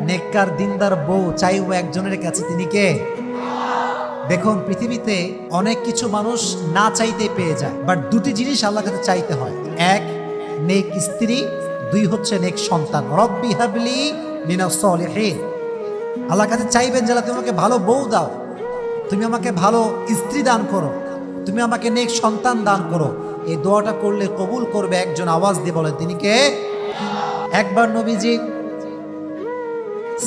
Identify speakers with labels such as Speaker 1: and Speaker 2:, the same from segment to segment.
Speaker 1: নেককার দিনদার বউ চাইব একজনের কাছে, তিনি কে? দেখুন, পৃথিবীতে অনেক কিছু মানুষ না চাইতে পেয়ে যায়, বাট দুটি জিনিস আল্লাহর কাছে চাইতে হয়। এক, নেক স্ত্রী। দুই হচ্ছে নেক সন্তান। রব্বি হাবলি মিনাস সলিহিন। আল্লাহর কাছে চাইবেন যে আল্লাহ তুমি আমাকে ভালো বউ দাও, তুমি আমাকে ভালো স্ত্রী দান করো, তুমি আমাকে নেক সন্তান দান করো। এই দোয়াটা করলে কবুল করবে একজন। আওয়াজ দিয়ে বলেন তিনি কে? একবার নবীজি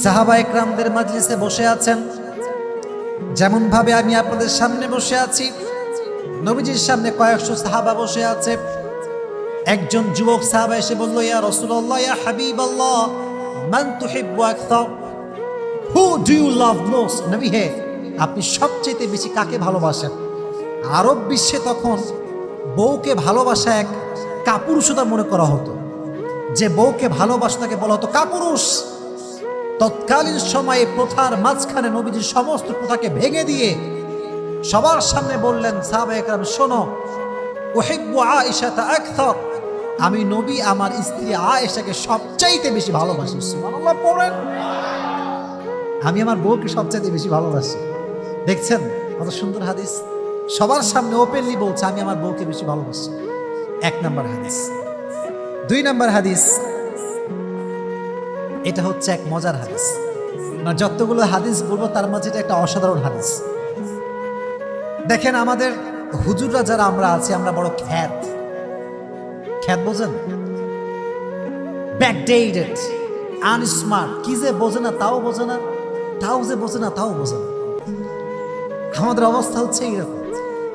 Speaker 1: সাহাবা একরামদের মাজলিসে বসে আছেন, যেমন ভাবে আমি আপনাদের সামনে বসে আছি। নবীজির সামনে কয়েকশো সাহাবা বসে আছে। একজন যুবক সাহাবা এসে বলল, ইয়া রাসূলুল্লাহ, ইয়া হাবিবাল্লাহ, মান তুহিব্বু আকসার? Who do you love most? নবী হে, আপনি সবচেয়ে বেশি কাকে ভালোবাসেন? আরব বিশ্বে তখন বউকে ভালোবাসা এক কাপুরুষতা মনে করা হতো। যে বউকে ভালোবাসা তাকে বলা হতো কাপুরুষ। তৎকালীন সময়ে প্রথার মাঝখানে নবীজি সমস্ত প্রথাকে ভেঙে দিয়ে সবার সামনে বললেন, সাহাবা একরাম শোনো, উহিব্বু আয়েশাতা আকসার, আমি নবী আমার স্ত্রী আয়েশাকে সবচাইতে বেশি ভালোবাসি। সুবহানাল্লাহ পড়েন। আমি আমার বউকে সবচাইতে বেশি ভালোবাসি। দেখছেন কত সুন্দর হাদিস, সবার সামনে ওপেনলি বলছে আমি আমার বউকে বেশি ভালোবাসি। এক নাম্বার হাদিস। দুই নাম্বার হাদিস, এটা হচ্ছে এক মজার হাদিস। না, যতগুলো হাদিস বলবো তার মাঝে এটা একটা অসাধারণ হাদিস। দেখেন, আমাদের হুজুররা যারা আমরা আছি, আমরা বড় খ্যাত। খ্যাত বোঝেন? Backdated, unsmart. কি যে বোঝে না তাও বোঝে না, তাও যে বোঝে না তাও বোঝে না। আমাদের অবস্থা হচ্ছে এইরকম।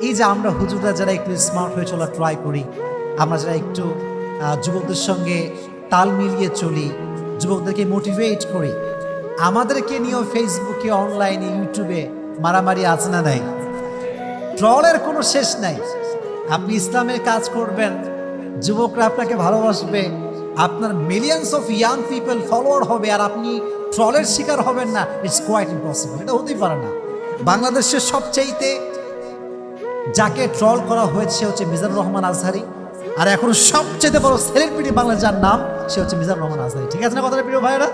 Speaker 1: এই যে আমরা হুজুররা যারা একটু স্মার্ট হয়ে চলা ট্রাই করি, আমরা যারা একটু যুবকদের সঙ্গে তাল মিলিয়ে চলি, যুবকদেরকে মোটিভেট করি, আমাদেরকে নিয়েও ফেসবুকে, অনলাইনে, ইউটিউবে মারামারি আছে না নাই? ট্রলের কোনো শেষ নাই। আপনি ইসলামের কাজ করবেন, যুবকরা আপনাকে ভালোবাসবে, আপনার millions of young people follower হবে, আর আপনি ট্রলের শিকার হবেন না। It's quite impossible. এটা হতেই পারে না। বাংলাদেশের সবচাইতে যাকে ট্রল করা হয়েছে হচ্ছে মিজানুর রহমান আজহারি, আর এখন সবচেয়ে বড় সেলিব্রিটি বাংলাদেশ যার নাম, সে হচ্ছে মিজানুর রহমান আজহারি। ঠিক আছে না কথাটা প্রিয় ভাইরা?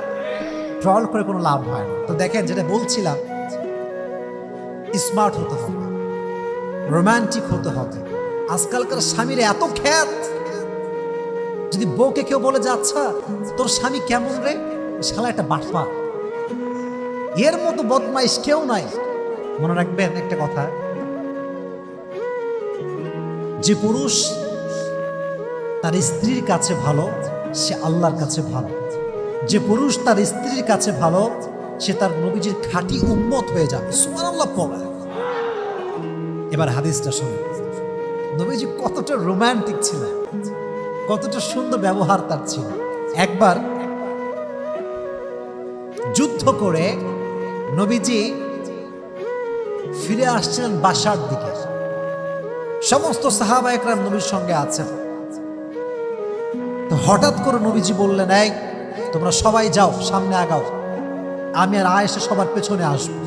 Speaker 1: ট্রল করে কোনো লাভ হয় না। তো দেখেন, যেটা বলছিলাম, স্মার্ট হতে হবে, রোমান্টিক হতে হবে। আজকালকার স্বামীর এত খ্যাত, যদি বউকে কেউ বলে যে আচ্ছা তোর স্বামী কেমন রে, শালা একটা বাটপা, এর মতো বদমাইশ কেউ নাই। মনে রাখবেন একটা কথা, যে পুরুষ তার স্ত্রীর কাছে ভালো, সে আল্লাহর কাছে ভালো। যে পুরুষ তার স্ত্রীর কাছে ভালো, সে তার নবীজির খাঁটি উম্মত হয়ে যাবে। সুবহানাল্লাহ পড়ে। এবার হাদিসটা শুনুন, নবীজি কতটা রোমান্টিক ছিলেন, কতটা সুন্দর ব্যবহার তার ছিল। একবার যুদ্ধ করে নবীজি ফিরে আসছিলেন বাসার দিকে। সমস্ত সাহাবা একরাম নবীর সঙ্গে আছেন। তো হঠাৎ করে নবীজি বললেন, এই তোমরা সবাই যাও, সামনে আগাও, আমি আর আয়েশা সবার পেছনে আসবো।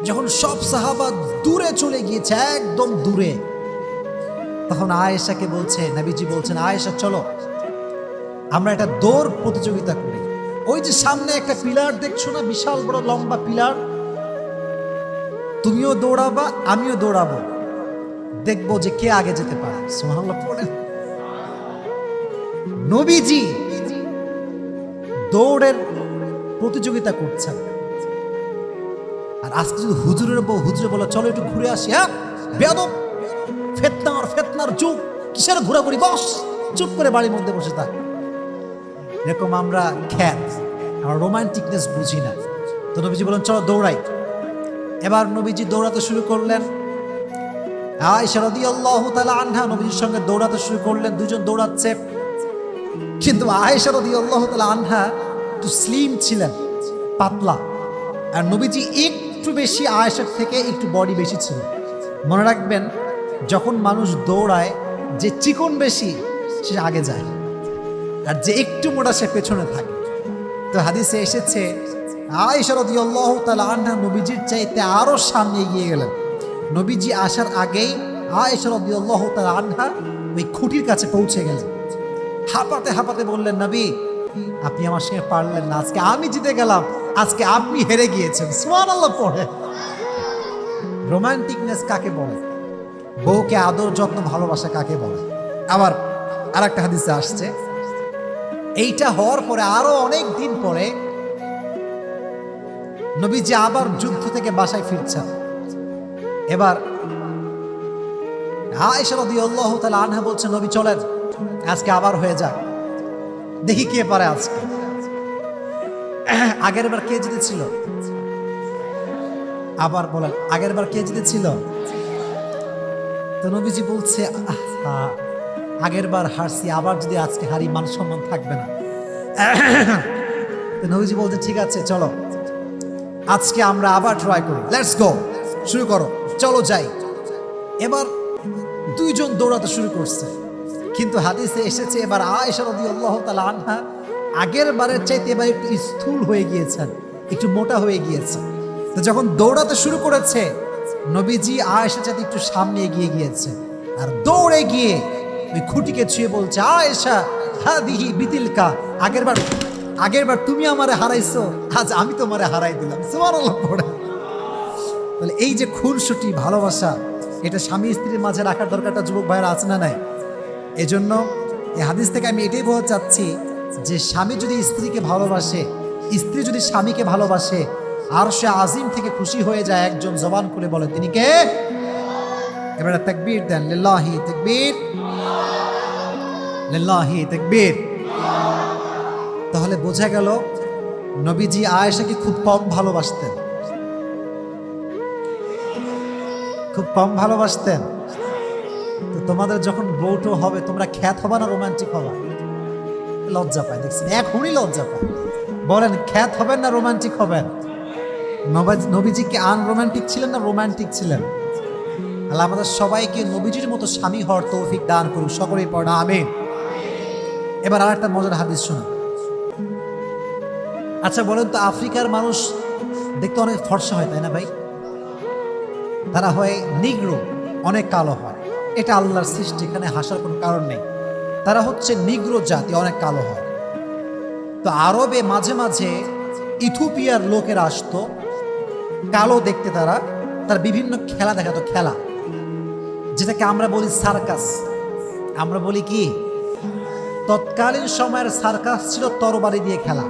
Speaker 1: যখন সব সাহাবা দূরে চলে গিয়েছে, একদম দূরে, তখন আয়েশাকে বলছে, নবীজি বলছেন, আয়েশা চলো আমরা একটা দৌড় প্রতিযোগিতা করি। ওই যে সামনে একটা পিলার দেখছো না, বিশাল বড় লম্বা পিলার, তুমিও দৌড়াবা আমিও দৌড়াবো, দেখবো যে কে আগে যেতে পারে। সুবহানাল্লাহ পড়েন। নবীজি দৌড়ের প্রতিযোগিতা করছেন, আর আজকে যদি হুজুরে বলে চলো একটু ঘুরে আসি, হ্যাঁ বেয়াদব, ফেতনার যুগ, কিসের ঘোরাঘুরি, বস চুপ করে বাড়ির মধ্যে বসে থাক। এরকম আমরা খ্যাত, আমরা রোমান্টিকনেস বুঝি না। তো নবীজি বলেন চলো দৌড়াই। এবার নবীজি দৌড়াতে শুরু করলেন। আয়েশা রাদিয়াল্লাহু তাআলা আনহা নবীজির সঙ্গে দৌড়াতে শুরু করলেন। দুজন দৌড়াচ্ছে, কিন্তু আয়েশা রাদিয়াল্লাহু তাআলা আনহা একটু স্লিম ছিলেন, পাতলা, আর নবীজি একটু বেশি, আয়েশার থেকে একটু বডি বেশি ছিল। মনে রাখবেন, যখন মানুষ দৌড়ায়, যে চিকন বেশি সে আগে যায়, আর যে একটু মোটা সে পেছনে থাকে। তো হাদিসে এসেছে আয়েশা রাদিয়াল্লাহু তাআলা আনহা নবীজির চাইতে আরো সামনে এগিয়ে গেলেন। নবীজি আসার আগেই আয়েশা রাদিয়াল্লাহু তাআলা আনহা ওই খুঁটির কাছে পৌঁছে গেলেন। হাঁপাতে হাঁপাতে বললেন, নবী আপনি আমার সঙ্গে পারলেন না, আজকে আমি জিতে গেলাম, আজকে আপনি হেরে গিয়েছেন। সুবহানাল্লাহ পড়ে। রোমান্টিকনেস কাকে বলে? বউকে আদর যত্ন ভালোবাসা কাকে বলে? আবার আরেকটা হাদিসে আসছে, এইটা হওয়ার পরে আরো অনেক দিন পরে নবীজি আবার যুদ্ধ থেকে বাসায় ফিরছেন। এবার আয়েশা রাদিয়াল্লাহু তাআলা আনহা বলছে, নবী চলেন, আজকে আবার হয়ে যাক, দেখি কে পারে আজকে। আগের বার কে জিতেছিল? আবার বলেন, আগের বার কে জিতেছিল? তো নবীজি বলছে, আগের বার হারছি, আবার যদি আজকে হারি মান সম্মান থাকবে না। তো নবীজি বলছে, ঠিক আছে চলো, আজকে আমরা আবার ট্রাই করি, লেটস গো, শুরু করো, চলো যাই। এবার দুইজন দৌড়াতে শুরু করছে, কিন্তু হাদিসে এসেছে এবার আয়েশা রাদিয়াল্লাহু তাআলা আনহা আগের বারের চাইতে এবার একটু স্থূল হয়ে গিয়েছেন, একটু মোটা হয়ে গিয়েছে। তো যখন দৌড়াতে শুরু করেছে, নবীজি আয়েশার চাইতে একটু সামনে এগিয়ে গিয়েছে, আর দৌড়ে গিয়ে ওই খুঁটিকে ছুঁয়ে বলছে, আয়েশা হাদিহি বিতিলকা, আগের বার তুমি আমারে হারাইছো, আজ আমি তোমারে হারাই দিলাম। সুবহানাল্লাহ পড়ে। তাহলে এই যে খুনসুটি ভালোবাসা, এটা স্বামী স্ত্রীর মাঝে রাখার দরকারটা যুবক ভাইয়েরা আছে না নাই? এজন্য এই হাদিস থেকে আমি এটাই বলতে চাচ্ছি যে স্বামী যদি স্ত্রীকে ভালোবাসে, স্ত্রী যদি স্বামীকে ভালোবাসে, আরশে আজিম থেকে খুশি হয়ে যায়, একজন জবান খুলে বলে তিনি কে? এবারে তাকবীর দেন, লিল্লাহি তাকবীর, লিল্লাহি তাকবীর। তাহলে বোঝা গেল নবীজি আয়েশাকে খুব কম ভালোবাসতেন, খুব কম ভালোবাসতেন। তো তোমাদের যখন বউটো হবে, তোমরা খ্যাত হবা না রোমান্টিক হবা? লজ্জা পায়, দেখছেন, এখনই লজ্জা পায়। বলেন, খ্যাত হবেন না রোমান্টিক হবেন? নবীজি কি আনরোমান্টিক ছিলেন না রোমান্টিক ছিলেন? আল্লাহ আমাদের সবাইকে নবীজির মতো স্বামী হওয়ার তৌফিক দান করুন, সকলেই পড়া আমিন। এবার আর একটা মজার হাদিস শুনুন। আচ্ছা বলেন তো, আফ্রিকার মানুষ দেখতে অনেক ফর্সা হয়, তাই না ভাই? তারা হয় নিগ্রো, অনেক কালো হয়, এটা আল্লাহর সৃষ্টি, এখানে হাসার কোনো কারণ নেই। তারা হচ্ছে নিগ্রো জাতি, অনেক কালো হয়। তো আরবে মাঝে মাঝে ইথিওপিয়ার লোকেরা আসতো, কালো দেখতে, তার বিভিন্ন খেলা দেখাতো, খেলা যেটাকে আমরা বলি সার্কাস। আমরা বলি কি? তৎকালীন সময়ের সার্কাস ছিল তরবারি দিয়ে খেলা।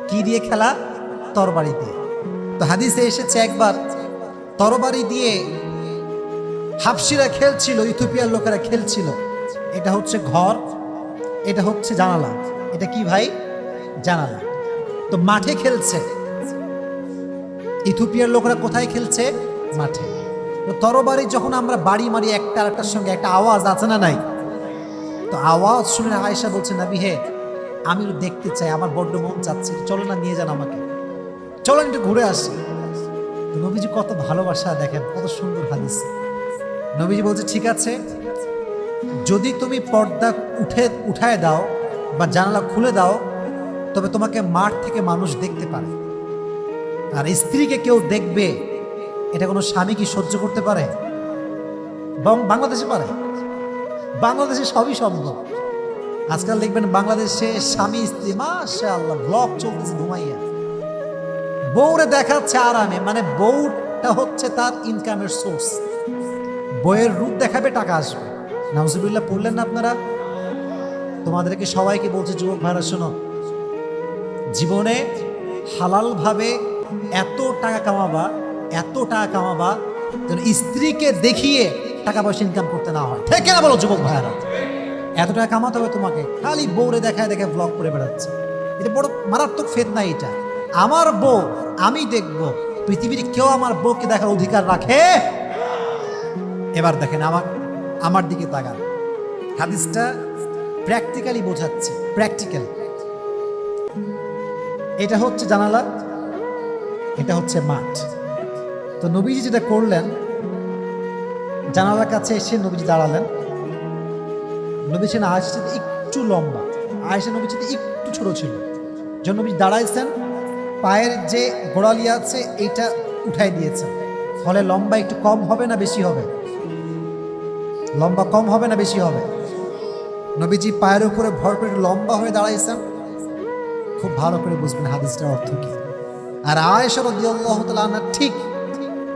Speaker 1: কি দিয়ে খেলা? তরবারি দিয়ে। তো হাদিসে এসেছে একবার তরবারি দিয়ে হাবশিরা খেলছিল, ইথিওপিয়ার লোকেরা খেলছিল। এটা হচ্ছে ঘর, এটা হচ্ছে জানালা। এটা কি ভাই? জানালা। তো মাঠে খেলছে, ইথিওপিয়ার লোকেরা কোথায় খেলছে? মাঠে। তো তরবারি যখন আমরা বাড়ি মারি একটা আরেকটার সঙ্গে, একটা আওয়াজ আছে না নাই? তো আওয়াজ শুনে আয়েশা বলছে, নবী হে, আমি দেখতে চাই, আমার বড্ড মন চাচ্ছে, চলো না, নিয়ে যান আমাকে, চলেন একটু ঘুরে আসি। তো নবীজি কত ভালোবাসা, দেখেন কত সুন্দর হাদিস। নবীজি বলছে, ঠিক আছে, যদি তুমি পর্দা উঠায় দাও বা জানালা খুলে দাও, তবে তোমাকে মাঠ থেকে মানুষ দেখতে পারে। আর স্ত্রীকে কেউ দেখবে, এটা কোনো স্বামী কি সহ্য করতে পারে? বাংলাদেশে পারে? বাংলাদেশে সবই সম্ভব। আজকাল দেখবেন বাংলাদেশে স্বামী স্ত্রী মাশাআল্লাহ ব্লগ চলতেছে ঘুমাইয়া, বউরে দেখাচ্ছে আরামে, মানে বউটা হচ্ছে তার ইনকামের সোর্স। বউয়ের রূপ দেখাবে, টাকা আসবে। নাউজুবিল্লাহ পড়লেন না আপনারা? তোমাদেরকে সবাইকে বলছে, যুবক ভাইরা শোনো, জীবনে হালালভাবে এত টাকা কামাবা যেন স্ত্রীকে দেখিয়ে টাকা পয়সা ইনকাম করতে না হয়। ঠিক না বলো যুবক ভাইরা? এত টাকা কামাতে হবে তোমাকে, খালি বউরে দেখায় ব্লগ করে বেড়াচ্ছে। এটা বড় মারাত্মক ফিতনা। এটা আমার বউ, আমি দেখব, পৃথিবীর কেউ আমার বউকে দেখার অধিকার রাখে? এবার দেখেন আমার দিকে তাকান, হাদিসটা প্র্যাকটিক্যালি বোঝাচ্ছে, প্র্যাকটিক্যাল। এটা হচ্ছে জানালা, এটা হচ্ছে মাঠ। তো নবীজি যেটা করলেন, জানালার কাছে এসে নবীজি দাঁড়ালেন। নবী ছিলেন আয়েশার সাথে একটু লম্বা, আয়েশা নবীর সাথে একটু ছোট ছিল। যখন নবী দাঁড়াইছেন, পায়ের যে গোড়ালি আছে এইটা উঠাই দিয়েছেন, ফলে লম্বা একটু কম হবে না বেশি হবে? লম্বা কম হবে না বেশি হবে? নবীজি পায়ের উপরে ভর করে লম্বা হয়ে দাঁড়াইছেন, খুব ভালো করে বুঝবেন হাদিসটার অর্থ কি। আর আয়েশা রাদিয়াল্লাহু তাআলা আনহা ঠিক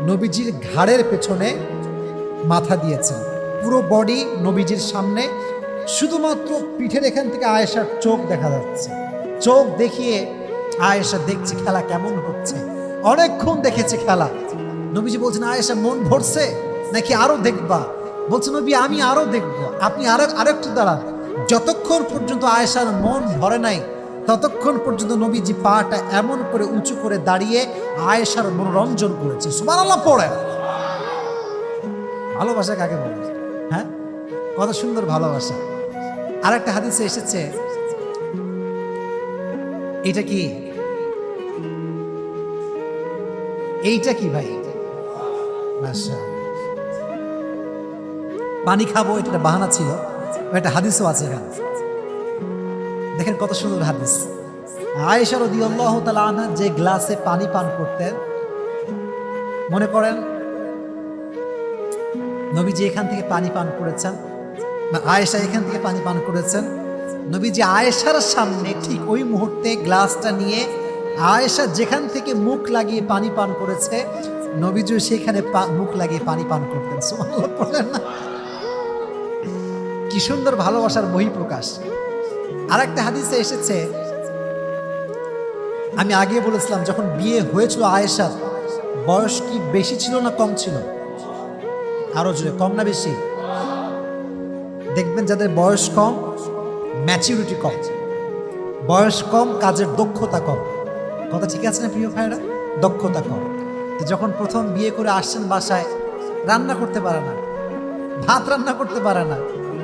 Speaker 1: নবীজির ঘাড়ের পেছনে মাথা দিয়েছেন, পুরো বডি নবীজির সামনে, শুধুমাত্র পিঠের এখান থেকে আয়েশার চোখ দেখা যাচ্ছে। চোখ দেখিয়ে আয়েশা দেখছে খেলা কেমন হচ্ছে, অনেকক্ষণ দেখেছে খেলা। নবীজি বলছেন, আয়েশা মন ভরছে নাকি আরো দেখবা? বলছে, নবী আমি আরো দেখবো, আপনি আরেকটু দাঁড়ান। যতক্ষণ পর্যন্ত আয়েশার মন ভরে নাই ততক্ষণ পর্যন্ত নবীজি পাটা এমন করে উঁচু করে দাঁড়িয়ে আয়েশার মনোরঞ্জন করেছে। সুবহানাল্লাহ পড়ে। ভালোবাসা কাকে বলে? হ্যাঁ, কত সুন্দর ভালোবাসা। আর একটা হাদিসে এসেছে, এটা কি, এইটা কি ভাই? পানি খাবো এটা বাহানা ছিল, একটা হাদিসও আছে এখানে। দেখেন কত সুন্দর হাদিস। আয়েশা রাদিয়াল্লাহু তাআলা আনহা যে গ্লাসে পানি পান করতেন, মনে করেন নবীজি এখান থেকে পানি পান করেছেন, আয়েশা এখান থেকে পানি পান করেছেন। নবীজি আয়েশার সামনে ঠিক ওই মুহূর্তে গ্লাসটা নিয়ে আয়েশা যেখান থেকে মুখ লাগিয়ে পানি পান করেছে, নবীজি সেখানে মুখ লাগিয়ে পানি পান করতেন। সুবহানাল্লাহ বলেন না? কি সুন্দর ভালোবাসার বহিঃপ্রকাশ। আর একটা হাদিসে এসেছে, আমি আগে বলেছিলাম যখন বিয়ে হয়েছিল আয়েশার বয়স কি বেশি ছিল না কম ছিল? আরো জোরে, কম না বেশি? দেখবেন যাদের বয়স কম ম্যাচুরিটি কম, বয়স কম কাজের দক্ষতা কম। কথা ঠিক আছে না প্রিয় ভাইরা? দক্ষতা কম। তো যখন প্রথম বিয়ে করে আসছেন বাসায়, রান্না করতে পারে না, ভাত রান্না করতে পারে না,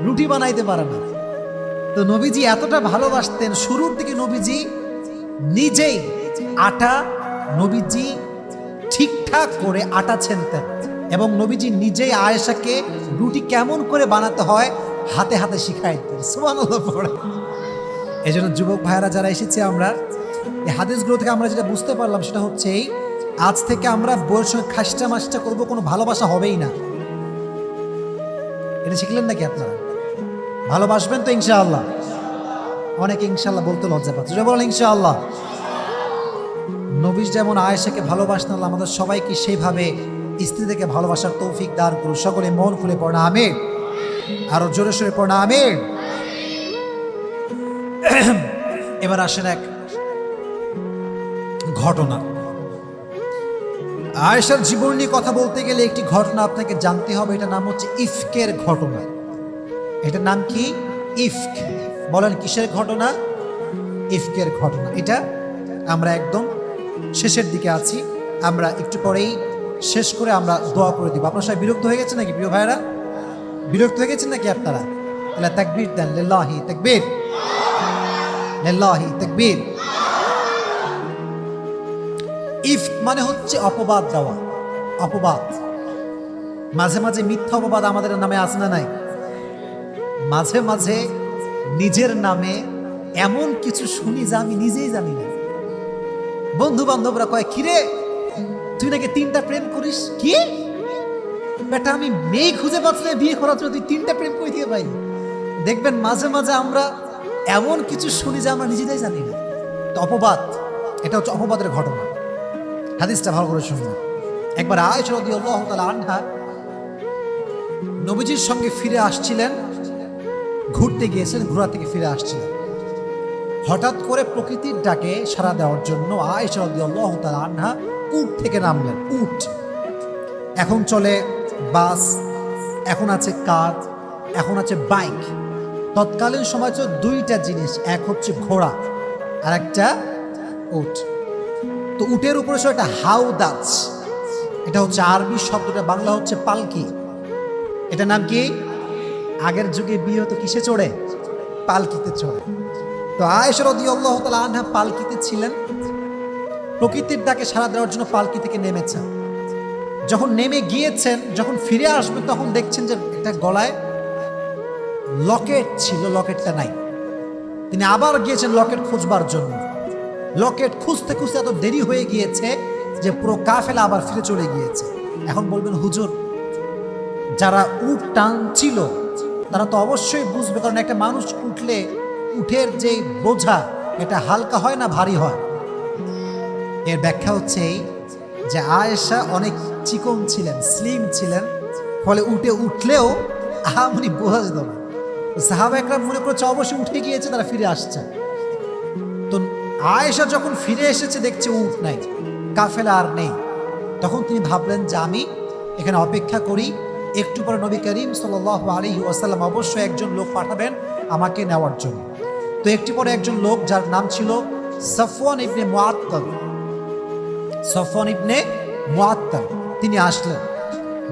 Speaker 1: রুটি বানাইতে পারে না। তো নবীজি এতটা ভালোবাসতেন, শুরুর দিকে নবীজি নিজেই আটা নবীজি ঠিকঠাক করে আটা ছেনতেন এবং নবীজি নিজেই আয়েশাকে রুটি কেমন করে বানাতে হয় হাতে হাতে শিখাই দিতেন। সুবহানাল্লাহ পড়ে। এই জন্য যুবক ভাইয়েরা যারা এসেছে, আমরা এই হাদিসগুলো থেকে আমরা যেটা বুঝতে পারলাম সেটা হচ্ছে এই, আজ থেকে আমরা বউয়ের সঙ্গে খাসটা মাসটা করবো, কোনো ভালোবাসা হবেই না। এটা শিখলেন নাকি আপনারা? ভালোবাসবেন তো ইনশাআল্লাহ? অনেকে ইনশাআল্লাহ বলতে লজ্জা পাচ্ছে, বলেন ইনশাআল্লাহ। নবী যেমন আয়েশাকে ভালোবাসতেন, আল্লাহ আমাদের সবাইকে সেইভাবে স্ত্রীদেরকে ভালোবাসার তৌফিক দান করুন। সকলে মন খুলে পড়না আমিন, আরো জোরে সোরে পড়না আমিন। এবার আসেন এক ঘটনা। আয়েশার জীবন নিয়ে কথা বলতে গেলে একটি ঘটনা আপনাকে জানতে হবে, এটার নাম হচ্ছে ইফকের ঘটনা। এটার নাম কি? ইফক। বলেন কিসের ঘটনা? ইফকের ঘটনা। এটা আমরা একদম শেষের দিকে আছি, আমরা একটু পরেই শেষ করে আমরা দোয়া করে দিব। আপনার সবাই বিরক্ত হয়ে গেছে নাকি প্রিয় ভাইরা? বিরক্ত হয়ে গেছেন নাকি আপনারা? তাহলে তাকবীর দেন, লিল্লাহি তাকবীর, লিল্লাহি তাকবীর। ইফক মানে হচ্ছে অপবাদ দেওয়া, অপবাদ। মাঝে মাঝে মিথ্যা অপবাদ আমাদের নামে আছে না নাই? মাঝে মাঝে নিজের নামে এমন কিছু শুনি যা আমি নিজেই জানি না। বন্ধু বান্ধবরা কয়, কিরে তুই নাকি 3টা প্রেম করিস? কি বেটা, আমি মেয়ে খুঁজে পাচ্ছি না বিয়ে করার জন্য, তুই 3টা প্রেম কই দিয়ে পাই? দেখবেন মাঝে মাঝে আমরা এমন কিছু শুনি যা আমরা নিজেরাই জানি না। তো অপবাদ, এটা হচ্ছে অপবাদের ঘটনা। হাদিসটা ভালো করে শুনুন। একবার আয়েশা রাদিয়াল্লাহু তাআলা আনহা নবীজির সঙ্গে ফিরে আসছিলেন, ঘুরতে গিয়েছিলেন, ঘোরা থেকে ফিরে আসছিলেন। হঠাৎ করে প্রকৃতির ডাকে সাড়া দেওয়ার জন্য আয়েশা রাদিয়াল্লাহু তাআলা আনহা উট থেকে নামলেন। উট, এখন চলে বাস, এখন আছে কার, এখন আছে বাইক। তৎকালীন সময় ছিল 2টা জিনিস, এক হচ্ছে ঘোড়া আর একটা উট। তো উটের উপরে ছিল একটা হাউদাজ, এটা হচ্ছে আরবি শব্দটা, বাংলা হচ্ছে পালকি। এটা নাম কি? আগের যুগে বিয়ে হতো কিসে চড়ে? পালকিতে চড়ে। তো আয়েশা রাদিয়াল্লাহু তাআলা আনহা পালকিতে ছিলেন, প্রকৃতির ডাকে সাড়া দেওয়ার জন্য পালকি থেকে নেমেছেন। যখন নেমে গিয়েছেন, যখন ফিরে আসবেন তখন দেখছেন যে একটা গলায় লকেট ছিল, লকেটটা নাই। তিনি আবার গিয়েছেন লকেট খুঁজবার জন্য। লকেট খুঁজতে খুঁজতে এত দেরি হয়ে গিয়েছে যে পুরো কাফেলা আবার ফিরে চলে গিয়েছে। এখন বলবেন, হুজুর যারা উট টানছিল তারা তো অবশ্যই বুঝবে, কারণ একটা মানুষ উঠলে উঠের যে বোঝা এটা হালকা হয় না ভারী হয়? এর ব্যাখ্যা হচ্ছে এই যে আয়েশা অনেক চিকন ছিলেন, স্লিম ছিলেন, ফলে উঠলেও আহামরি বোঝা যেত না। সাহাবা একরাম মনে করছে অবশ্যই উঠে গিয়েছে, তারা ফিরে আসছে। তো আয়েশা যখন ফিরে এসেছে দেখছে উট নাই, কাফেলা আর নেই, তখন তিনি ভাবলেন যে আমি এখানে অপেক্ষা করি, একটু পরে নবী করিম সাল্লাল্লাহু আলাইহি ওয়াসাল্লাম অবশ্যই একজন লোক পাঠাবেন আমাকে নেওয়ার জন্য। তো একটু পরে একজন লোক, যার নাম ছিল সফওয়ান ইবনে মুআত্তাল, সফওয়ান ইবনে মুআত্তাল, তিনি আসলেন।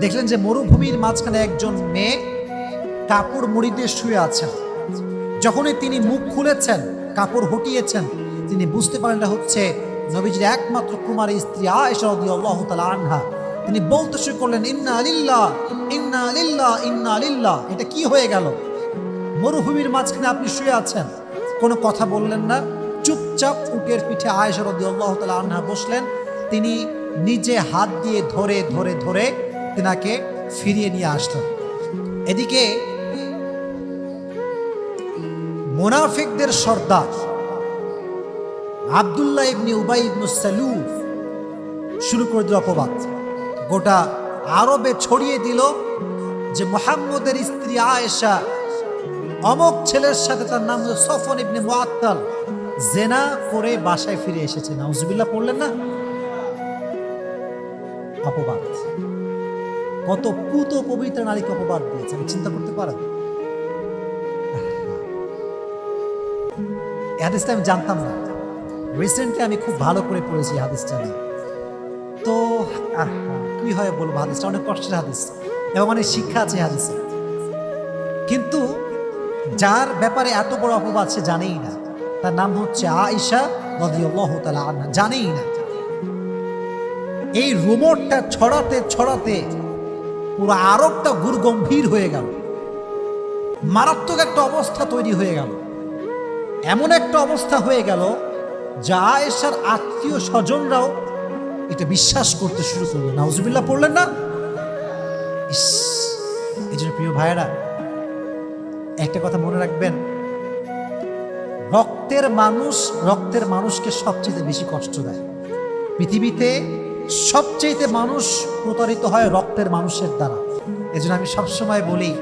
Speaker 1: দেখলেন যে মরুভূমির মাঝখানে একজন মেয়ে কাপড় মুড়ি দিয়ে শুয়ে আছেন। যখনই তিনি মুখ খুলেছেন, কাপড় হটিয়েছেন, তিনি বুঝতে পারেন এটা হচ্ছে নবীজির একমাত্র কুমারী স্ত্রী আয়েশা রাদিয়াল্লাহু তাআলা আনহা। তিনি বলতে শুরু করলেন, ইন্না লিল্লাহ ইন্না লিল্লাহ ইন্না লিল্লাহ। এটা কি হয়ে গেল? মরুভূমির মাঝখানে আপনি শুয়ে আছেন, কোনো কথা বললেন না, চুপচাপ উটের পিঠে আয়েশা রাদিয়াল্লাহু তাআলা আনহা বসলেন। তিনি নিজে হাত দিয়ে ধরে ধরে ধরে তিনাকে ফিরিয়ে নিয়ে আসলেন। এদিকে মুনাফিকদের সর্দার আব্দুল্লাহ ইবনে উবাই ইবনে সালুল শুরু করে দিল অপবাদ, গোটা আরবে ছড়িয়ে দিল যে মুহাম্মদের স্ত্রী আয়েশা অমক ছেলের সাথে, তার নাম সফওয়ান ইবনে মুআত্তাল, জেনা করে বাসায় ফিরে এসেছে। নাউজুবিল্লাহ পড়লেন না? অপবাদ, কত পুত পবিত্র নারীকে অপবাদ দিয়েছে, আমি চিন্তা করতে পারেন? এই হাদিসটা আমি জানতাম না, রিসেন্টলি আমি খুব ভালো করে পড়েছি হাদিসটা নিয়ে। তো কি হয় বলবো, হাদিসটা অনেক কষ্টের হাদিস এবং অনেক শিক্ষা আছে হাদিসে। কিন্তু যার ব্যাপারে এত বড় অপবাদ সে জানেই না, তার নাম হচ্ছে আয়েশা রাদিয়াল্লাহু তাআলা আনহা, জানেই না। এই রুমরটা ছড়াতে ছড়াতে পুরো আরবটা গুরগম্ভীর হয়ে গেল, মারাত্মক একটা অবস্থা তৈরি হয়ে গেল। এমন একটা অবস্থা হয়ে গেল যা আয়েশার আত্মীয় স্বজনরাও এটা বিশ্বাস করতে শুরু করলো। নাউজুবিল্লাহ পড়লেন না? ইস, এই জন্য প্রিয় ভাইয়েরা, একটা কথা মনে রাখবেন, রক্তের মানুষকে সবচেয়ে বেশি কষ্ট দেয়। পৃথিবীতে সবচেয়ে মানুষ প্রতারিত হয় রক্তের মানুষের দ্বারা। এজন্য আমি সবসময় বলি,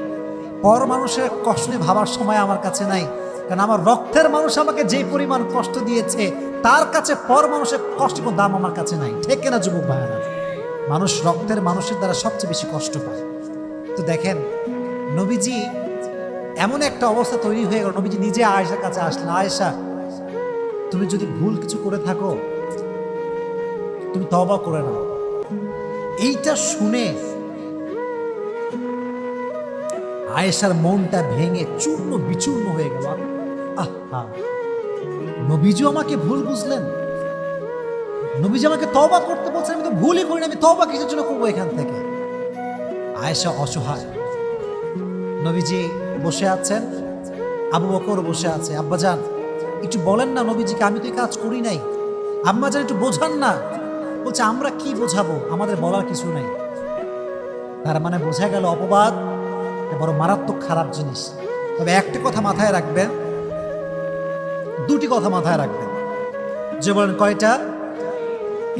Speaker 1: পর মানুষের কষ্ট নিয়ে ভাবার সময় আমার কাছে নাই, কারণ আমার রক্তের মানুষ আমাকে যে পরিমাণ কষ্ট দিয়েছে, তার কাছে পর মানুষের কষ্টের কোনো দাম আমার কাছে নাই। ঠিক না যুবক ভাইয়েরা? মানুষ রক্তের মানুষের দ্বারা সবচেয়ে বেশি কষ্ট পায়। তো দেখেন, নবীজি এমন একটা অবস্থা তৈরি হয়ে গেল, নবীজি নিজে আয়েশার কাছে আসলেন, আয়েশা তুমি যদি ভুল কিছু করে থাকো তুমি তওবা করে নাও। এইটা শুনে আয়েশার মনটা ভেঙে চূর্ণ বিচূর্ণ হয়ে গেল। আহা, নবীজি আমাকে ভুল বুঝলেন, নবীজি আমাকে তওবা করতে বলছেন, আমি তো ভুলই করিনি, আমি তওবা কিসের জন্য করবো এখান থেকে? আয়েশা অসহায়। নবীজি বসে আছেন, আবু বকর বসে আছে। আব্বাজান একটু বলেন না নবীজিকে, আমি তো এই কাজ করি নাই। আম্মাজান একটু বোঝান না। বলছে আমরা কি বোঝাবো, আমাদের বলার কিছু নাই। তার মানে বোঝা গেল অপবাদ বড় মারাত্মক খারাপ জিনিস। তবে একটা কথা মাথায় রাখবেন, দুটি কথা মাথায় রাখবেন। যে বলেন কয়টা?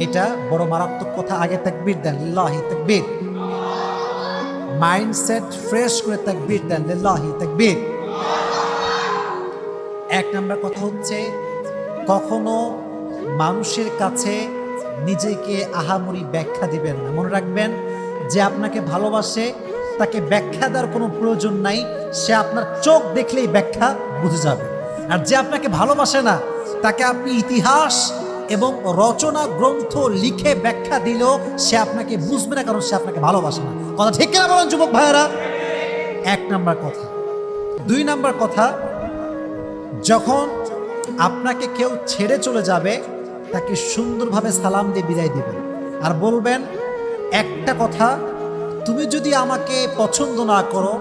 Speaker 1: এটা বড় মারাত্মক কথা। আগে তাকবীর দেন, লিল্লাহি তাকবীর। মাইন্ডসেট ফ্রেশ করে তাকবীর দেন, লিল্লাহি তাকবীর। এক নম্বর কথা হচ্ছে, কখনো মানুষের কাছে নিজেকে আহামরি ব্যাখ্যা দিবেন না। মনে রাখবেন, যে আপনাকে ভালোবাসে তাকে ব্যাখ্যা দেওয়ার কোনো প্রয়োজন নাই, সে আপনার চোখ দেখলেই ব্যাখ্যা বুঝে যাবে। আর যে আপনাকে ভালোবাসে না, তাকে আপনি ইতিহাস এবং রচনা গ্রন্থ লিখে ব্যাখ্যা দিলেও সে আপনাকে বুঝবে না, কারণ সে আপনাকে ভালোবাসে না। কথা ঠিক কিনা বলেন যুবক ভাইয়েরা? এক নাম্বার কথা। দুই নাম্বার কথা, যখন আপনাকে কেউ ছেড়ে চলে যাবে, তাকে সুন্দরভাবে সালাম দিয়ে বিদায় দিবেন আর বলবেন একটা কথা, তুমি যদি আমাকে পছন্দ না করো,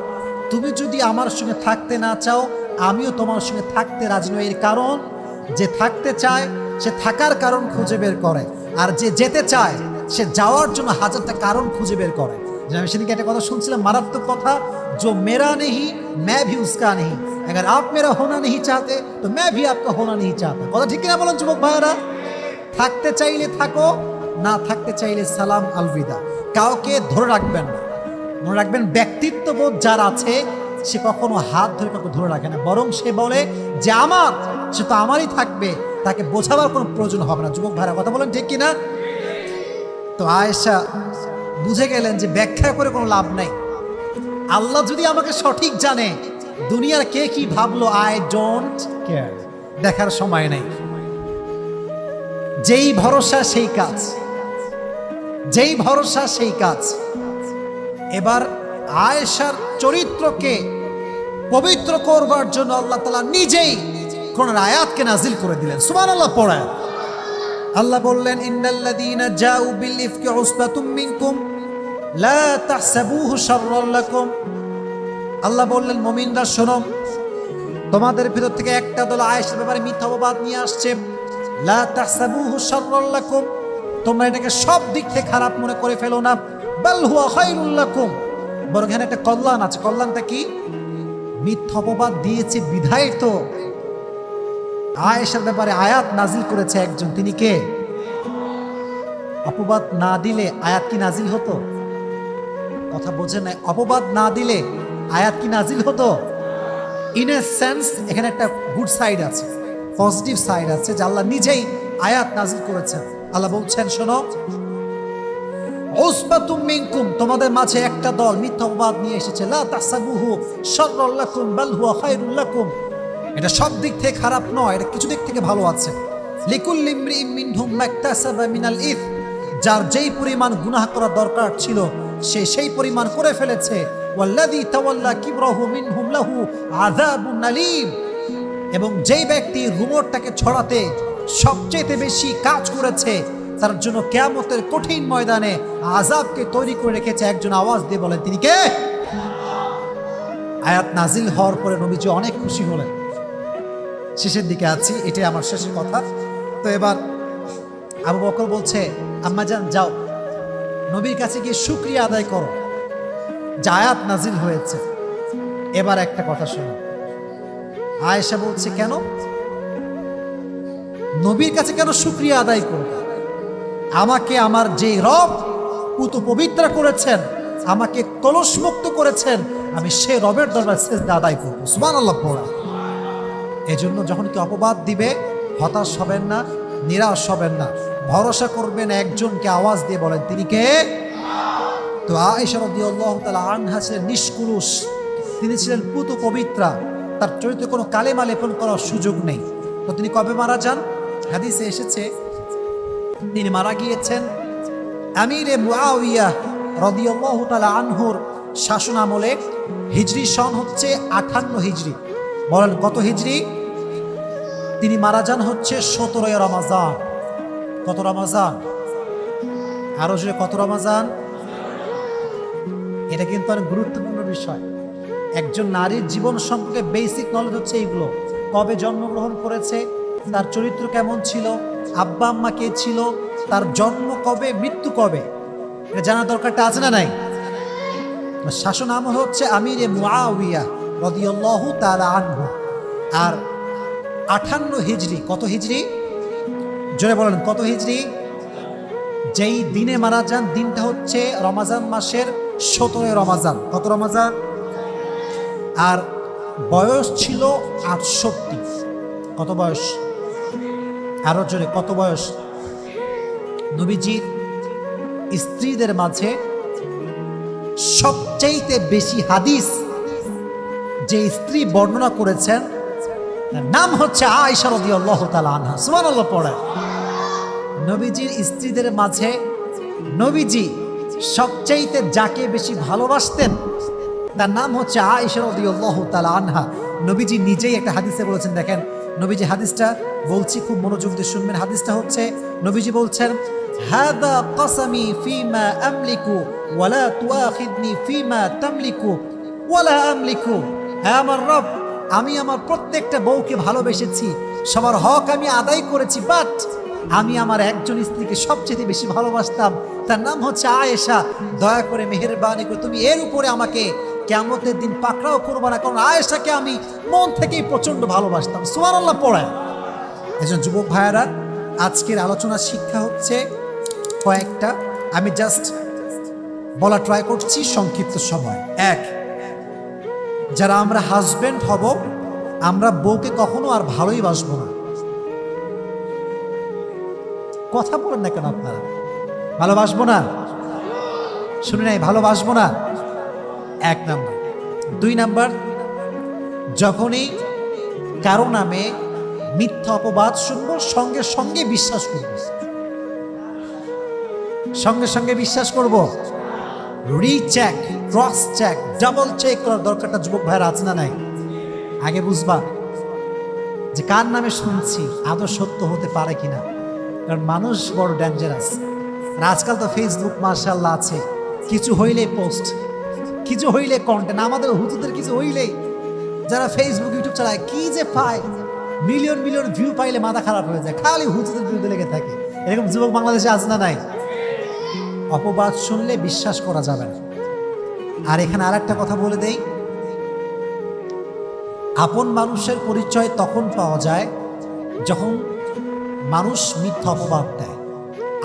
Speaker 1: তুমি যদি আমার সঙ্গে থাকতে না চাও, আমিও তোমার সঙ্গে থাকতে রাজি নই। এর কারণ, যে থাকতে চায় সে থাকার কারণ খুঁজে বের করে, আর যে যেতে চায় সে যাওয়ার জন্য হাজারটা কারণ খুঁজে বের করে। যে আমি সেদিকে একটা কথা শুনছিলাম, মারাত্মক কথা, जो मेरा नहीं मैं भी उसका नहीं, अगर आप मेरा होना नहीं चाहते तो मैं भी आपका होना नहीं चाहता। কথা ঠিক কিনা বলেন যুবক ভাইরা? থাকতে চাইলে থাকো, না থাকতে চাইলে সালাম আলবিদা। কাউকে ধরে রাখবেন না। মনে রাখবেন, ব্যক্তিত্ববোধ যার আছে সে কখনো হাত ধরে কাউকে ধরে রাখে না, বরং সে বলে যে আমার, সে তো আমারই থাকবে, তাকে বোঝাবার কোনো প্রয়োজন হবে না। যুবক ভাইরা কথা বলেন ঠিক কিনা? তো আয়েশা বুঝে গেলেন যে ব্যাখ্যা করে কোনো লাভ নাই। আল্লাহ যদি আমাকে সঠিক জানে, দুনিয়ার কে কি ভাবলো আই ডোন্ট কেয়ার, দেখার সময় নেই। যেই ভরসা সেই কাজ, যেই ভরসা সেই কাজ। এবার আয়েশার চরিত্রকে পবিত্র করবার জন্য আল্লাহ তাআলা নিজেই কোন আয়াতকে নাজিল করে দিলেন। সুবহানাল্লাহ পড়েন। আল্লাহ বললেন, ইন্নাল্লাযীনা জাউ বিল ইফকি উসবাতুম মিনকুম লা তাহসাবুহু শাররাল লাকুম। আল্লাহ বললেন, মুমিনরা শোনো, তোমাদের ভিতর থেকে একটা দল আয়েশার ব্যাপারে মিথ্যা অপবাদ নিয়ে আসছে। লা তাহসাবুহু শাররাল লাকুম, তোমরা এটাকে সব দিক থেকে খারাপ মনে করে ফেলো না। বাল হুয়া খায়রুল লাকুম, বরং এখানে একটা কল্যাণ আছে। কল্যাণটা কি? মিথ্যা অপবাদ দিয়েছে বিধায় তো আয়েশার ব্যাপারে আয়াত নাজিল করেছে একজন, তিনি কে? অপবাদ না দিলে আয়াত কি নাজিল হতো? কথা বোঝে না। অপবাদ না দিলে আয়াত কি নাজিল হতো? ইন এ সেন্স এখানে একটা গুড সাইড আছে, পজিটিভ সাইড আছে, যে আল্লাহ নিজেই আয়াত নাজিল করেছেন। আল্লাহ বলছেন, শোনো, উসবাতুম মিনকুম, তোমাদের মাঝে একটা দল মিথ্যা অপবাদ নিয়ে এসেছে। লা তাহসাবুহু শাররাল লাকুম বাল হুয়া খায়রুল লাকুম, এটা সব দিক থেকে খারাপ নয়, এটা কিছু দিক থেকে ভালো আছে। লিকুল্লি ইমরিইম মিনহুম মাকতাসাবা মিনাল ইথ, যার যেই পরিমাণ গুনাহ করা দরকার ছিল সে সেই পরিমাণ করে ফেলেছে। ওয়াল্লাযী তাওয়াল্লা কিবরাহু মিনহুম লাহু আযাবুন আলীম, এবং যেই ব্যক্তি রুমরটাকে ছড়াতে সবচেয়ে বেশি কাজ করেছে তার জন্য কিয়ামতের কঠিন ময়দানে আযাবকে তৈরি করে রেখেছে। একজন আওয়াজ দিয়ে বলেন, তিনি কে? আয়াত নাজিল হওয়ার পরে নবীজি অনেক খুশি হলেন। শেষের দিকে আছি, এটাই আমার শেষের কথা। তো এবার আবু বকর বলছে, আম্মাজান যাও, নবীর কাছে গিয়ে শুকরিয়া আদায় করো যে আয়াত নাজিল হয়েছে। এবার একটা কথা শোনো, আয়েশা বলছে, কেন নবীর কাছে কেন শুকরিয়া আদায় করব? আমাকে আমার যে রব পুত পবিত্র করেছেন, আমাকে কলস মুক্ত করেছেন, আমি সে রবের দরবারে সিজদা আদায় করব। সুবহানাল্লাহ পড়া। এজন্য যখন কি অপবাদ দিবে, হতাশ হবেন না, নিরাশ হবেন না, ভরসা করবেন একজনকে। আওয়াজ দিয়ে বলেন, তিনি কে? তো আয়েশা রাদিয়াল্লাহু তাআলা আনহা ছিলেন নিষ্কুলুষ, তিনি ছিলেন পুত পবিত্রা, তার চরিত্রে কোনো কালেমা লেপন করার সুযোগ নেই। তো তিনি কবে মারা যান? হাদিসে এসেছে তিনি মারা গিয়েছেন আমিরে মুআবিয়া রাদিয়াল্লাহু তাআলা আনহুর শাসন আমলে। হিজরি সন হচ্ছে 58 হিজরি। বলেন কত হিজরি? তিনি মারা যান হচ্ছে 17 রমাজান। কত রমাজান? আরো জোরে কত রমাজান? এটা কিন্তু অনেক গুরুত্বপূর্ণ বিষয়। একজন নারীর জীবন সম্পর্কে বেসিক নলেজ হচ্ছে এইগুলো। কবে জন্মগ্রহণ করেছে, তার চরিত্র কেমন ছিল, আব্বা আম্মা কে ছিল, তার জন্ম কবে, মৃত্যু কবে, এটা জানার দরকারটা আছে না নাই? শাসন আমল হচ্ছে আমিরে মুআবিয়া রাদিয়াল্লাহু তাআলা আনহু। আর 58 হিজরি। কত হিজরি? জোরে বলেন কত হিজরি? যেই দিনে মারা যান দিনটা হচ্ছে রমাজান মাসের 17 রমাজান। কত রমাজান? আর বয়স ছিল 68। কত বয়স? আরো জোরে কত বয়স? নবীজির স্ত্রীদের মাঝে সবচাইতে বেশি হাদিস যে স্ত্রী বর্ণনা করেছেন তার নাম হচ্ছে আয়েশা রাদিয়াল্লাহু তাআলা আনহা। সুবহানাল্লাহ পড়ে। নবীজির স্ত্রীদের মাঝে নবীজি সবচাইতে যাকে বেশি ভালোবাসতেন তার নাম হচ্ছে আয়েশা রাদিয়াল্লাহু তাআলা আনহা। নবীজি নিজেই একটা হাদিসে বলেছেন, দেখেন নবীজি হাদিসটা বলছি, খুব মনোযোগ দিয়ে শুনবেন। হাদিসটা হচ্ছে নবীজি বলছেন, হাদা কসমি ফিমা আমলিকু ওয়ালা তুআখিদনি ফিমা তামলিকু ওয়ালা আমলিকু। হ্যাঁ আমার রব, আমি আমার প্রত্যেকটা বউকে ভালোবেসেছি, সবার হক আমি আদায় করেছি, বাট আমি আমার একজন স্ত্রীকে সবচেয়ে বেশি ভালোবাসতাম, তার নাম হচ্ছে আয়েশা। দয়া করে মেহেরবানি করে তুমি এর উপরে আমাকে কিয়ামতের দিন পাকড়াও করবে না, কারণ আয়েশাকে আমি মন থেকেই প্রচন্ড ভালোবাসতাম। সুবহানাল্লাহ পড়ে। এজন যুবক ভাইয়ারা, আজকের আলোচনার শিক্ষা হচ্ছে কয়েকটা, আমি জাস্ট বলা ট্রাই করছি সংক্ষিপ্ত সময়। এক, যারা আমরা হাজবেন্ড হব, আমরা বউকে কখনো আর ভালোই বাসবো না। কথা বলেন না কেন আপনারা? ভালোবাসবো না? শুনে নাই, ভালোবাসবো না, এক নাম্বার। দুই নাম্বার, যখনই কারো নামে মিথ্যা অপবাদ শুনবো, সঙ্গে সঙ্গে বিশ্বাস করব, সঙ্গে সঙ্গে বিশ্বাস করব। Recheck, cross check, double check করার দরকারটা যুবক ভাইয়ের আছে না নাই? আগে বুঝবা যে কার নামে শুনছি আদৌ সত্য হতে পারে কিনা, কারণ মানুষ বড় ডেঞ্জারাস। আর আজকাল তো ফেসবুক মাশাআল্লাহ আছে, কিছু হইলে পোস্ট, কিছু হইলে কন্টেন্ট। আমাদের হুজুরদের কিছু হইলেই, যারা ফেসবুক ইউটিউব চালায়, কি যে পায়, মিলিয়ন মিলিয়ন ভিউ পাইলে মাথা খারাপ হয়ে যায়, খালি হুজুরদের বিরুদ্ধে লেগে থাকে। এরকম যুবক বাংলাদেশে আছে না নাই? অপবাদ শুনলে বিশ্বাস করা যাবে না। আর এখানে আর একটা কথা বলে দেই, আপন মানুষের পরিচয় তখন পাওয়া যায় যখন মানুষ মিথ্যা অপবাদ দেয়।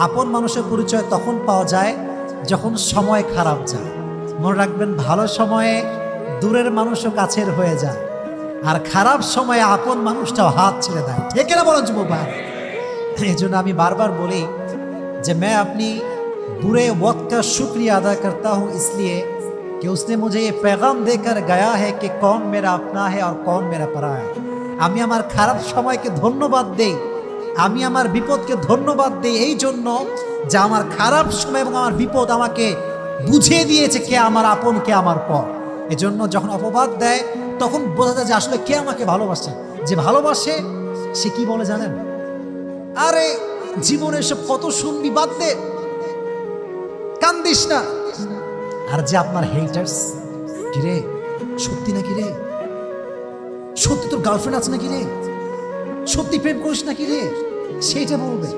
Speaker 1: আপন মানুষের পরিচয় তখন পাওয়া যায় যখন সময় খারাপ যায়। মনে রাখবেন, ভালো সময়ে দূরের মানুষও কাছের হয়ে যায়, আর খারাপ সময়ে আপন মানুষটাও হাত ছেড়ে দেয়। ঠিক না বলেন যুবক ভাই? এই জন্য আমি বারবার বলি যে मैं अपनी बुरे वक्त का शुक्रिया अदा करता हूँ इसलिए कि उसने मुझे ये पैगाम देकर गया है कि कौन मेरा अपना है और कौन मेरा पराया। আমি আমার খারাপ সময়কে ধন্যবাদ দেই, আমি আমার বিপদকে ধন্যবাদ দেই এই জন্য যে আমার খারাপ সময় এবং আমার বিপদ আমাকে বুঝিয়ে দিয়েছে কে আমার আপন, কে আমার পর। এজন্য যখন অপবাদ দেয় তখন বোঝা যায় যে আসলে কে আমাকে ভালোবাসে। যে ভালোবাসে সে কি বলে জানেন? আরে জীবনে সব কত শুনবি, বাদ দে, কান্দিস না। আর যে আপনার হেটার্স, কিরে সত্যি নাকি রে, সত্যি তোর গার্লফ্রেন্ড আছে নাকি রে, সত্যি প্রেম করিস নাকি রে, সেইটা বলবে।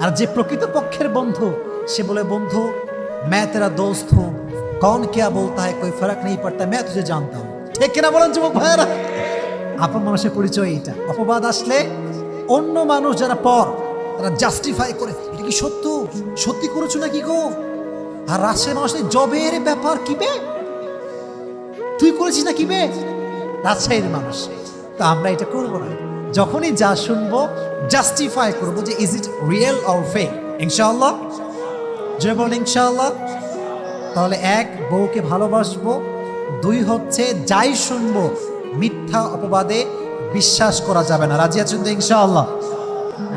Speaker 1: আর যে প্রকৃত পক্ষের বন্ধু, সে বলে বন্ধু मैं तेरा दोस्त हूं, कौन क्या बोलता है कोई फर्क नहीं पड़ता, मैं तुझे जानता हूं। ঠিক কিনা বলেন যুবক ভাইয়েরা? আপন মানুষের পরিচয় এইটা। অপবাদ আসলে অন্য মানুষ যারা পর, তারা জাস্টিফাই করে, এটা কি সত্য, সত্যি করেছো নাকি গো? আর রাজশাহীর মানুষ জবের ব্যাপার, কি বে তুই করেছিস না, কি বে রাজশাহীর মানুষ। তো আমরা এটা করবো না, যখনই যা শুনবো জাস্টিফাই করবো যে is it real or fake. ইনশাআল্লাহ, যে বলেন ইনশাআল্লাহ। তাহলে এক, বউকে ভালোবাসবো। দুই হচ্ছে যাই শুনবো মিথ্যা অপবাদে বিশ্বাস করা যাবে না। রাজি আছেন তো ইনশাআল্লাহ?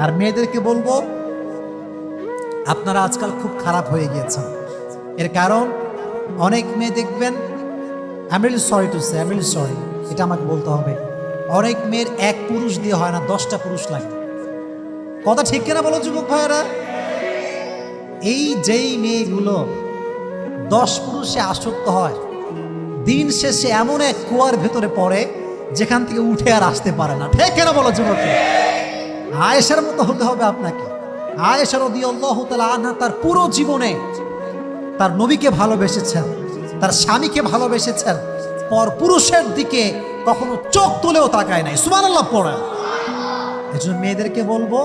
Speaker 1: আর মেয়েদেরকে বলবো, আপনারা আজকাল খুব খারাপ হয়ে গিয়েছেন। এর কারণ অনেক মেয়ে দেখবেন, I am really sorry to say, I am really sorry, এটা আমাকে বলতে হবে, অনেক মেয়ের এক পুরুষ দিয়ে হয় না, 10টা পুরুষ লাগে। কথা ঠিক কিনা বলো যুবক ভাইয়েরা? এই যেই মেয়েগুলো 10 পুরুষে আসক্ত হয়, দিন শেষে এমন এক কুয়ার ভেতরে পড়ে যেখান থেকে উঠে আর আসতে পারে না। ঠিক কিনা বলো যুবক? আয়েশার মতো হতে হবে আপনাকে। আয়েশা রাদিয়াল্লাহু তাআলা আনহা তার পুরো জীবনে তার নবীকে ভালোবেসেছেন, তার স্বামীকে ভালোবেসেছেন, পর পুরুষের দিকে কখনো চোখ তুলেও তাকায় নাই। সুবহানাল্লাহ পড়ে। এজন্য মেয়েদেরকে বলবো,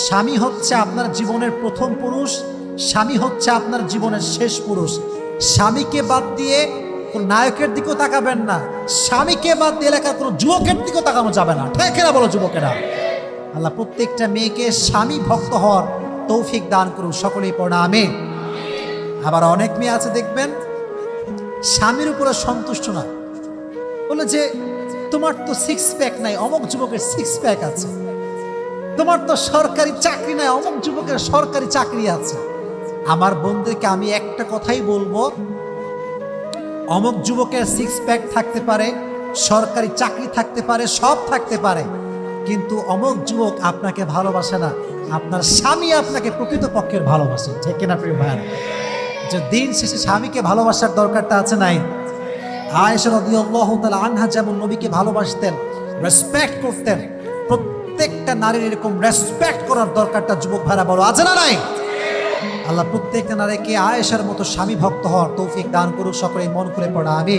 Speaker 1: স্বামী হচ্ছে আপনার জীবনের প্রথম পুরুষ, স্বামী হচ্ছে আপনার জীবনের শেষ পুরুষ। স্বামীকে বাদ দিয়ে কোন নায়কের দিকেও তাকাবেন না, স্বামীকে বাদ দিয়ে এলাকার কোনো যুবকের দিকেও তাকানো যাবে না। ঠিক কিনা বলো যুবকেরা? আল্লাহ প্রত্যেকটা মেয়েকে স্বামী ভক্ত হওয়ার তৌফিক দান করুন, সকলেই পড়া আমিন। আবার অনেক মেয়ে আছে দেখবেন স্বামীর উপরে সন্তুষ্ট না, বলে যে তোমার তো 6 প্যাক নাই, অমুক যুবকের 6 প্যাক আছে, তোমার তো সরকারি চাকরি নাই, অমুক যুবকের সরকারি চাকরি আছে। আমার বোনদেরকে আমি একটা কথাই বলবো, অমুক যুবকের 6 প্যাক থাকতে পারে, সরকারি চাকরি থাকতে পারে, সব থাকতে পারে, কিন্তু অমুক যুবক আপনাকে ভালোবাসে না, আপনার স্বামী আপনাকে প্রকৃত পক্ষের ভালোবাসে। ঠিক কিনা প্রিয় ভাই? যে দিন শেষে স্বামীকে ভালোবাসার দরকারটা আছে নাই? আয়েশা রাদিয়াল্লাহু তাআলা আনহা যেমন নবীকে ভালোবাসতেন, রেসপেক্ট করতেন, প্রত্যেকটা নারীর এরকম রেসপেক্ট করার দরকারটা যুবক ভাইরা বলো, আছে না নাই? আল্লাহ প্রত্যেকটা নারীকে আয়েশার মতো স্বামী ভক্ত হওয়ার তৌফিক দান করুক। সকলে মন খুলে পড়া আমি।